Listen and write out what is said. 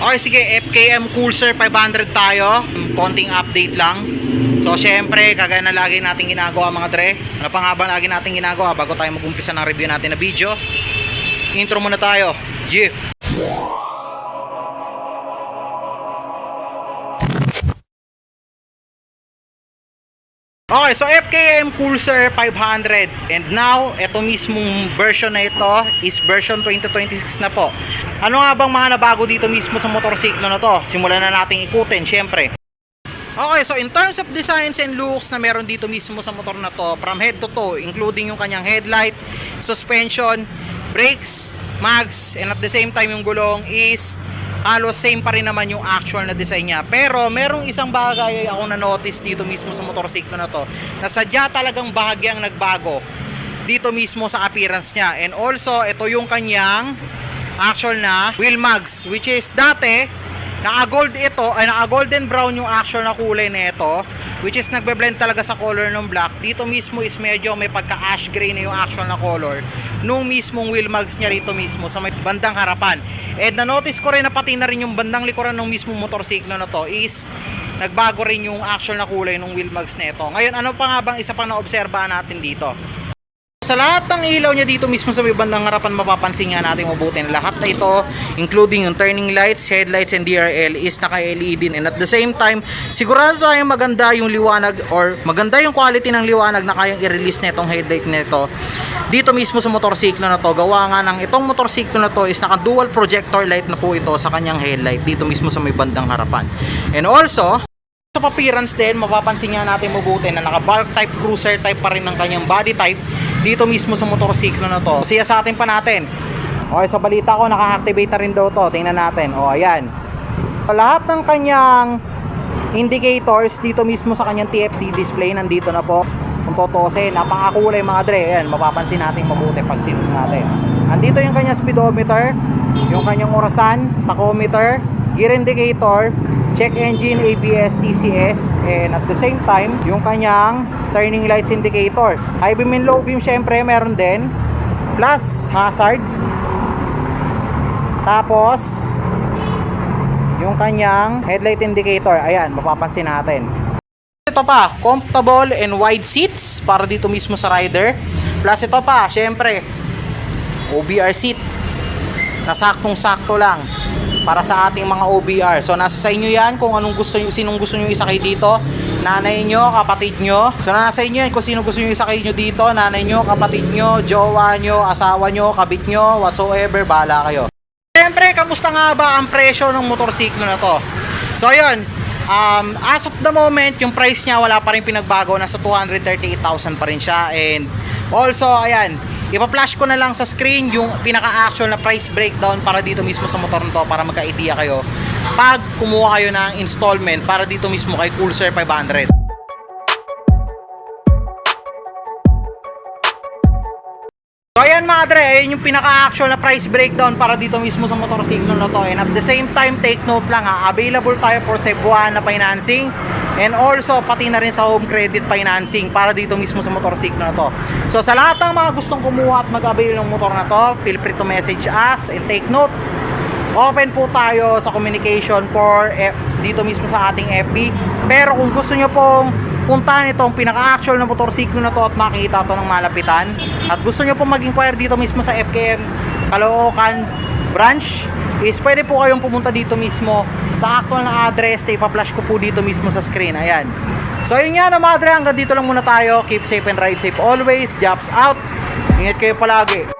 Okay, sige, FKM Coolser 500 tayo. Konting update lang. So, syempre, kagaya na lagi natin ginagawa mga dre. Ano pang habang lagi natin ginagawa bago tayo mag-umpisa ng review natin na video? Intro muna tayo. Yeah! Okay, so FKM Coolser 500. And now, ito mismong version na ito is version 2026 na po. Ano nga bang mga nabago dito mismo sa motorsiklo na to? Simulan na natin ikutin, syempre. Okay, so in terms of designs and looks na meron dito mismo sa motor na to, from head to toe, including yung kanyang headlight, suspension, brakes, mags, and at the same time yung gulong is halos same pa rin naman yung actual na design niya. Pero merong isang bagay ako na notice dito mismo sa motorsiklo na to, na sadya talagang bahagyang nagbago dito mismo sa appearance niya. And also, ito yung kanyang actual na wheel mags, which is dati naka-gold ito, ay naka-golden brown yung actual na kulay na ito, which is nagbe-blend talaga sa color ng black. Dito mismo is medyo may pagka-ash gray na yung actual na color nung mismong wheel mags niya rito mismo sa may bandang harapan. And na-notice ko rin na pati na rin yung bandang likuran ng mismong motorsiklo na to is nagbago rin yung actual na kulay ng wheel mags na ito. Ngayon, ano pa nga bang isa pang na-obserbahan natin dito? Sa lahat ng ilaw niya dito mismo sa may bandang harapan, mapapansin nga natin mabuti na lahat na ito, including yung turning lights, headlights, and DRL is naka-LED din. And at the same time, sigurado tayong maganda yung liwanag or maganda yung quality ng liwanag na kayang i-release na itong headlight na ito dito mismo sa motorsiklo na to. Gawa nga ng itong motorsiklo na to is naka-dual projector light na po ito sa kanyang headlight dito mismo sa may bandang harapan. And also, sa appearance din, mapapansin nga natin mabuti na naka-bulk type cruiser type pa rin ng kanyang body type dito mismo sa motorsiklo na to. Siya sa atin pa natin. Okay, sa balita ko naka-activate na rin daw to. Tingnan natin. O, ayan. Lahat ng kanyang indicators dito mismo sa kanyang TFT display nandito na po. Kung tutusin, napakakulay mga dre. Ayan, mapapansin natin mabuti pag sinun natin. Andito yung kanyang speedometer, yung kanyang orasan, tachometer, gear indicator, check engine, ABS, TCS, and at the same time, yung kanyang turning lights indicator. High beam and low beam syempre meron din. Plus hazard. Tapos yung kanyang headlight indicator. Ayan, mapapansin natin. Ito pa, comfortable and wide seats para dito mismo sa rider. Plus ito pa, syempre OBR seat na saktong-sakto lang para sa ating mga OBR. So nasa sa inyo yan kung anong gusto niyo, sinong gusto niyo isakay dito, nanay nyo, kapatid nyo. So nasa inyo yan kung sino gusto niyo isakay nyo dito, nanay nyo, kapatid nyo, jowa nyo, asawa nyo, kabit nyo, whatsoever, bahala kayo. Siyempre, kamusta nga ba ang presyo ng motorsiklo na to? So yun, as of the moment, yung price niya wala pa rin pinagbago, nasa 238,000 pa rin siya. And also, ayan, ipa-flash ko na lang sa screen yung pinaka-actual na price breakdown para dito mismo sa motor nito para magka-idea kayo pag kumuha kayo ng installment para dito mismo kay Coolser 500. So ayan mga dre, ayun yung pinaka-actual na price breakdown para dito mismo sa motorsiklo na to. And at the same time, take note lang ha, available tayo for Cebuana financing and also pati na rin sa home credit financing para dito mismo sa motorsiklo na to. So sa lahat ng mga gustong kumuha at mag-avail ng motor na to, feel free to message us and take note. Open po tayo sa communication for dito mismo sa ating FB. Pero kung gusto nyo pong puntahan itong pinaka-actual na motorsiklo na to at makita to ng malapitan, at gusto nyo pong mag-inquire dito mismo sa FKM Caloocan branch, is pwede po kayong pumunta dito mismo sa actual na address na ipa-flash ko po dito mismo sa screen. Ayan. So yun nga na mga dre, hanggang dito lang muna tayo. Keep safe and ride safe always. Jobs out. Ingat kayo palagi.